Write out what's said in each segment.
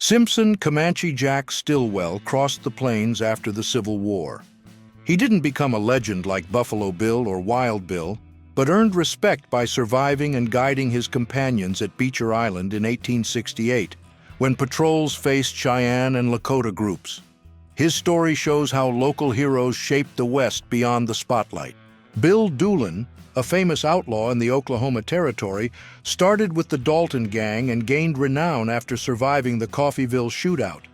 Simpson Comanche Jack Stillwell crossed the plains after the Civil War. He didn't become a legend like Buffalo Bill or Wild Bill, but earned respect by surviving and guiding his companions at Beecher Island in 1868, when patrols faced Cheyenne and Lakota groups. His story shows how local heroes shaped the West beyond the spotlight. Bill Doolin, a famous outlaw in the Oklahoma Territory, started with the Dalton Gang and gained renown after surviving the Coffeyville shootout.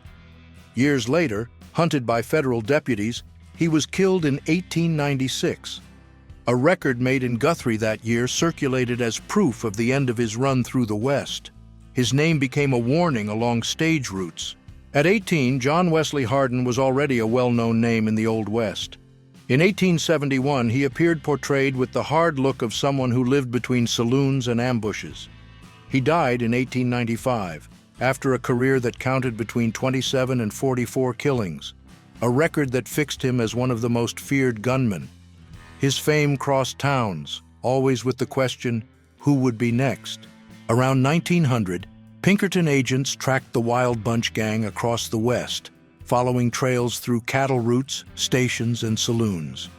Years later, hunted by federal deputies, he was killed in 1896. A record made in Guthrie that year circulated as proof of the end of his run through the West. His name became a warning along stage routes. At 18, John Wesley Hardin was already a well-known name in the Old West. In 1871, he appeared portrayed with the hard look of someone who lived between saloons and ambushes. He died in 1895, after a career that counted between 27 and 44 killings, a record that fixed him as one of the most feared gunmen. His fame crossed towns, always with the question, who would be next? Around 1900, Pinkerton agents tracked the Wild Bunch gang across the West, following trails through cattle routes, stations, and saloons.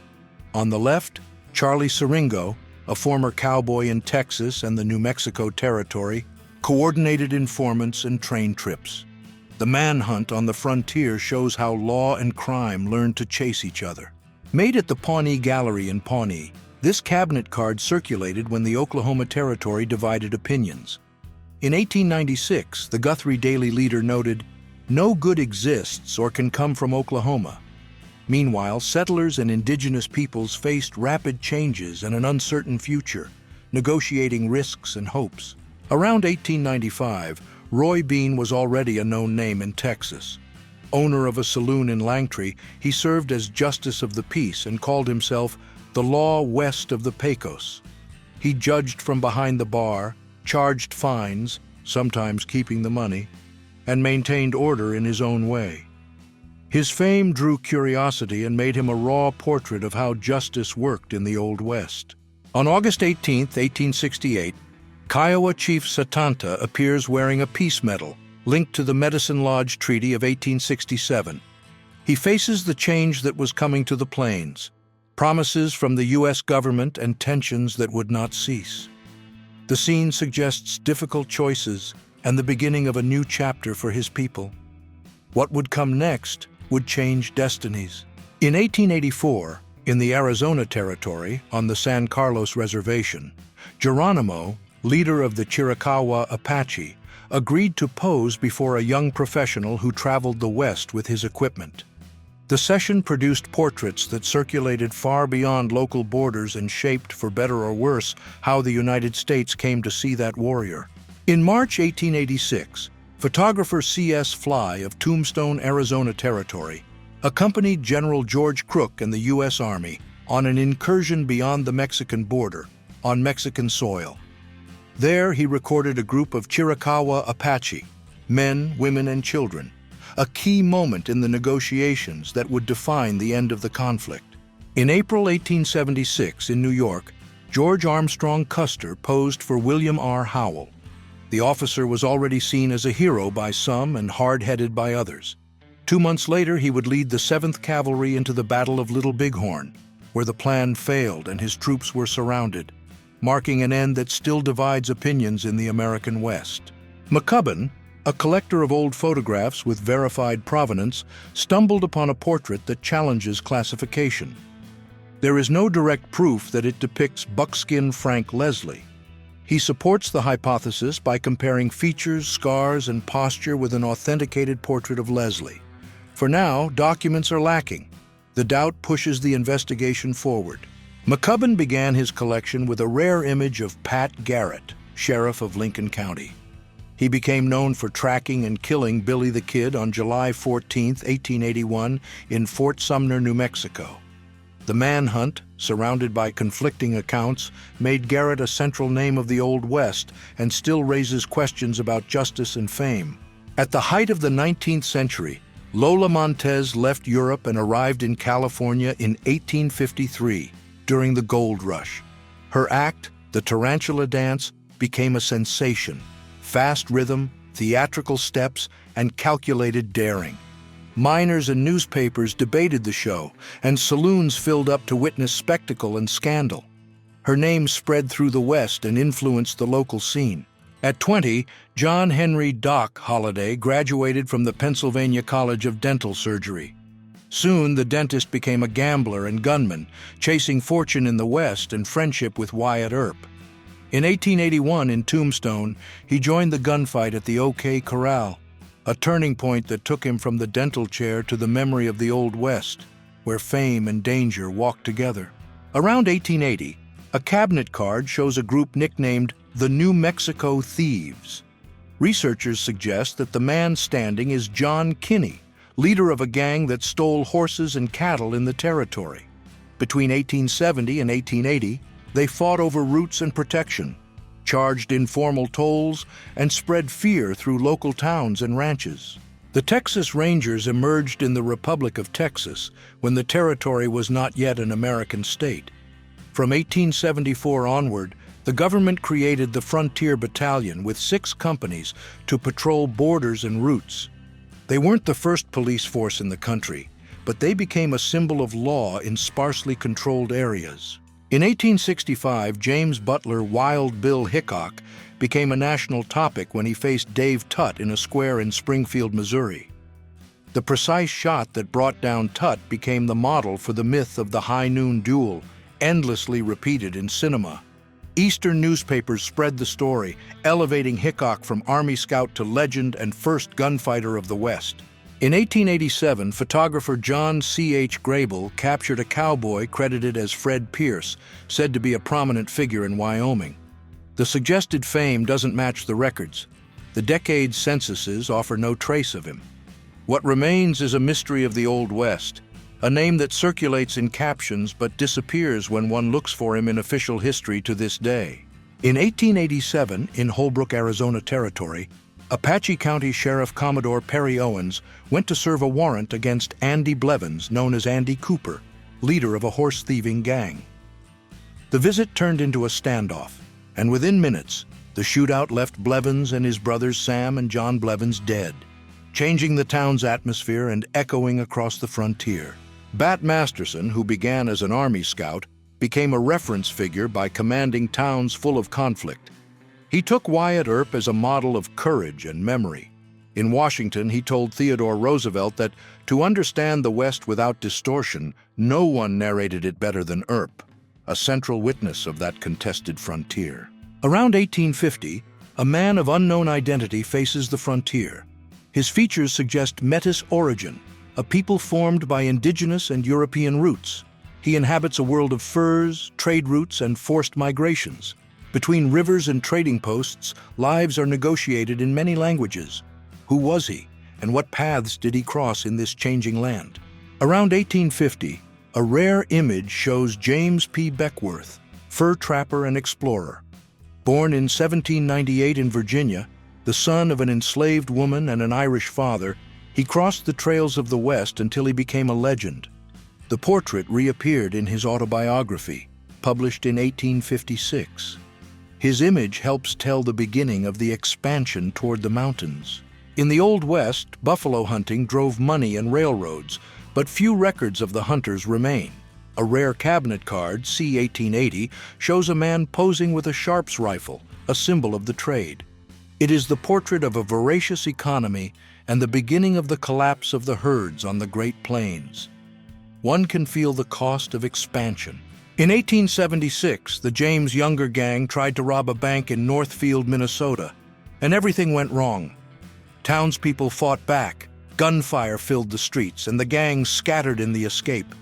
On the left, Charlie Siringo, a former cowboy in Texas and the New Mexico Territory, coordinated informants and train trips. The manhunt on the frontier shows how law and crime learned to chase each other. Made at the Pawnee Gallery in Pawnee, this cabinet card circulated when the Oklahoma Territory divided opinions. In 1896, the Guthrie Daily Leader noted, "No good exists or can come from Oklahoma." Meanwhile, settlers and indigenous peoples faced rapid changes and an uncertain future, negotiating risks and hopes. Around 1895, Roy Bean was already a known name in Texas. Owner of a saloon in Langtree, he served as Justice of the Peace and called himself the law west of the Pecos. He judged from behind the bar, charged fines, sometimes keeping the money, and maintained order in his own way. His fame drew curiosity and made him a raw portrait of how justice worked in the Old West. On August 18, 1868, Kiowa Chief Satanta appears wearing a peace medal linked to the Medicine Lodge Treaty of 1867. He faces the change that was coming to the plains, promises from the U.S. government and tensions that would not cease. The scene suggests difficult choices and the beginning of a new chapter for his people. What would come next would change destinies. In 1884, in the Arizona Territory, on the San Carlos Reservation, Geronimo, leader of the Chiricahua Apache, agreed to pose before a young professional who traveled the West with his equipment. The session produced portraits that circulated far beyond local borders and shaped, for better or worse, how the United States came to see that warrior. In March 1886, photographer C.S. Fly of Tombstone, Arizona Territory, accompanied General George Crook and the U.S. Army on an incursion beyond the Mexican border, on Mexican soil. There he recorded a group of Chiricahua Apache, men, women, and children, a key moment in the negotiations that would define the end of the conflict. In April 1876, in New York, George Armstrong Custer posed for William R. Howell. The officer was already seen as a hero by some and hard-headed by others. 2 months later, he would lead the 7th Cavalry into the Battle of Little Bighorn, where the plan failed and his troops were surrounded, marking an end that still divides opinions in the American West. McCubbin, a collector of old photographs with verified provenance, stumbled upon a portrait that challenges classification. There is no direct proof that it depicts buckskin Frank Leslie. He supports the hypothesis by comparing features, scars, and posture with an authenticated portrait of Leslie. For now, documents are lacking. The doubt pushes the investigation forward. McCubbin began his collection with a rare image of Pat Garrett, sheriff of Lincoln County. He became known for tracking and killing Billy the Kid on July 14, 1881, in Fort Sumner, New Mexico. The manhunt, surrounded by conflicting accounts, made Garrett a central name of the Old West and still raises questions about justice and fame. At the height of the 19th century, Lola Montez left Europe and arrived in California in 1853 during the Gold Rush. Her act, the Tarantula Dance, became a sensation. Fast rhythm, theatrical steps, and calculated daring. Miners and newspapers debated the show, and saloons filled up to witness spectacle and scandal. Her name spread through the West and influenced the local scene. At 20, John Henry "Doc" Holliday graduated from the Pennsylvania College of Dental Surgery. Soon, the dentist became a gambler and gunman, chasing fortune in the West and friendship with Wyatt Earp. In 1881, in Tombstone, he joined the gunfight at the OK Corral, a turning point that took him from the dental chair to the memory of the Old West, where fame and danger walked together. Around 1880, a cabinet card shows a group nicknamed the New Mexico Thieves. Researchers suggest that the man standing is John Kinney, leader of a gang that stole horses and cattle in the territory. Between 1870 and 1880, they fought over routes and protection, charged informal tolls, and spread fear through local towns and ranches. The Texas Rangers emerged in the Republic of Texas when the territory was not yet an American state. From 1874 onward, the government created the Frontier Battalion with 6 companies to patrol borders and routes. They weren't the first police force in the country, but they became a symbol of law in sparsely controlled areas. In 1865, James Butler "Wild Bill" Hickok became a national topic when he faced Dave Tutt in a square in Springfield, Missouri. The precise shot that brought down Tutt became the model for the myth of the high noon duel, endlessly repeated in cinema. Eastern newspapers spread the story, elevating Hickok from Army Scout to legend and first gunfighter of the West. In 1887, photographer John C.H. Grable captured a cowboy credited as Fred Pierce, said to be a prominent figure in Wyoming. The suggested fame doesn't match the records. The decade's censuses offer no trace of him. What remains is a mystery of the Old West, a name that circulates in captions but disappears when one looks for him in official history to this day. In 1887, in Holbrook, Arizona Territory, Apache County Sheriff Commodore Perry Owens went to serve a warrant against Andy Blevins, known as Andy Cooper, leader of a horse-thieving gang. The visit turned into a standoff, and within minutes, the shootout left Blevins and his brothers Sam and John Blevins dead, changing the town's atmosphere and echoing across the frontier. Bat Masterson, who began as an Army scout, became a reference figure by commanding towns full of conflict. He took Wyatt Earp as a model of courage and memory. In Washington, he told Theodore Roosevelt that to understand the West without distortion, no one narrated it better than Earp, a central witness of that contested frontier. Around 1850, a man of unknown identity faces the frontier. His features suggest Metis origin, a people formed by indigenous and European roots. He inhabits a world of furs, trade routes, and forced migrations. Between rivers and trading posts, lives are negotiated in many languages. Who was he, and what paths did he cross in this changing land? Around 1850, a rare image shows James P. Beckworth, fur trapper and explorer. Born in 1798 in Virginia, the son of an enslaved woman and an Irish father, he crossed the trails of the West until he became a legend. The portrait reappeared in his autobiography, published in 1856. His image helps tell the beginning of the expansion toward the mountains. In the Old West, buffalo hunting drove money and railroads, but few records of the hunters remain. A rare cabinet card, C 1880, shows a man posing with a Sharps rifle, a symbol of the trade. It is the portrait of a voracious economy and the beginning of the collapse of the herds on the Great Plains. One can feel the cost of expansion. In 1876, the James Younger gang tried to rob a bank in Northfield, Minnesota, and everything went wrong. Townspeople fought back, gunfire filled the streets, and the gang scattered in the escape.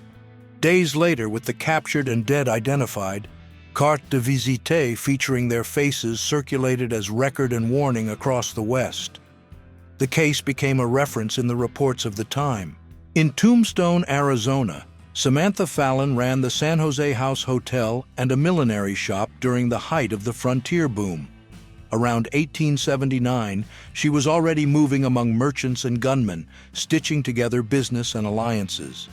Days later, with the captured and dead identified, carte de visite featuring their faces circulated as record and warning across the West. The case became a reference in the reports of the time. In Tombstone, Arizona, Samantha Fallon ran the San Jose House Hotel and a millinery shop during the height of the frontier boom. Around 1879, she was already moving among merchants and gunmen, stitching together business and alliances.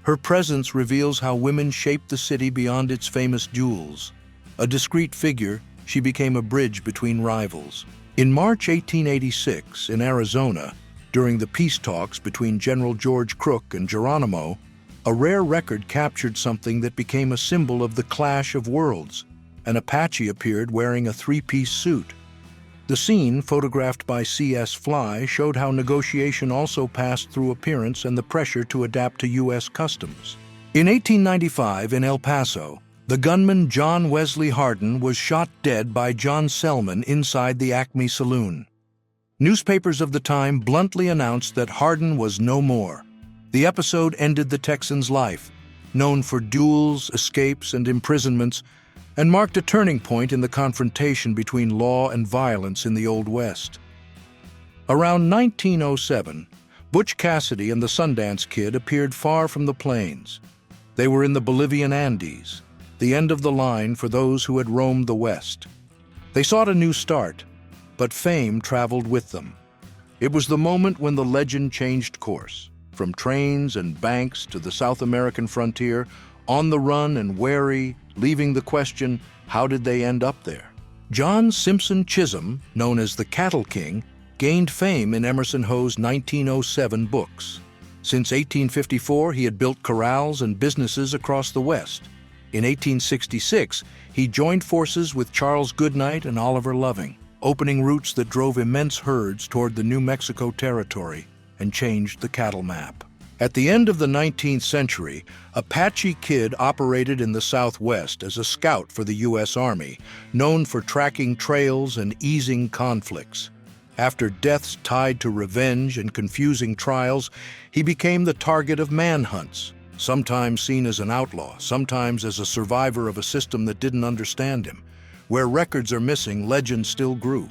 Her presence reveals how women shaped the city beyond its famous jewels. A discreet figure, she became a bridge between rivals. In March 1886, in Arizona, During the peace talks between General George Crook and Geronimo, a rare record captured something that became a symbol of the clash of worlds. An Apache appeared wearing a three-piece suit. The scene, photographed by C.S. Fly, showed how negotiation also passed through appearance and the pressure to adapt to U.S. customs. In 1895, in El Paso, the gunman John Wesley Hardin was shot dead by John Selman inside the Acme Saloon. Newspapers of the time bluntly announced that Hardin was no more. The episode ended the Texan's life, known for duels, escapes, and imprisonments, and marked a turning point in the confrontation between law and violence in the Old West. Around 1907, Butch Cassidy and the Sundance Kid appeared far from the plains. They were in the Bolivian Andes, the end of the line for those who had roamed the West. They sought a new start, but fame traveled with them. It was the moment when the legend changed course. From trains and banks to the South American frontier, on the run and wary, leaving the question, how did they end up there? John Simpson Chisum, known as the Cattle King, gained fame in Emerson Hoe's 1907 books. Since 1854, he had built corrals and businesses across the West. In 1866, he joined forces with Charles Goodnight and Oliver Loving, opening routes that drove immense herds toward the New Mexico Territory and changed the cattle map. At the end of the 19th century, Apache Kid operated in the Southwest as a scout for the U.S. Army, known for tracking trails and easing conflicts. After deaths tied to revenge and confusing trials, he became the target of manhunts, sometimes seen as an outlaw, sometimes as a survivor of a system that didn't understand him. Where records are missing, legends still grew.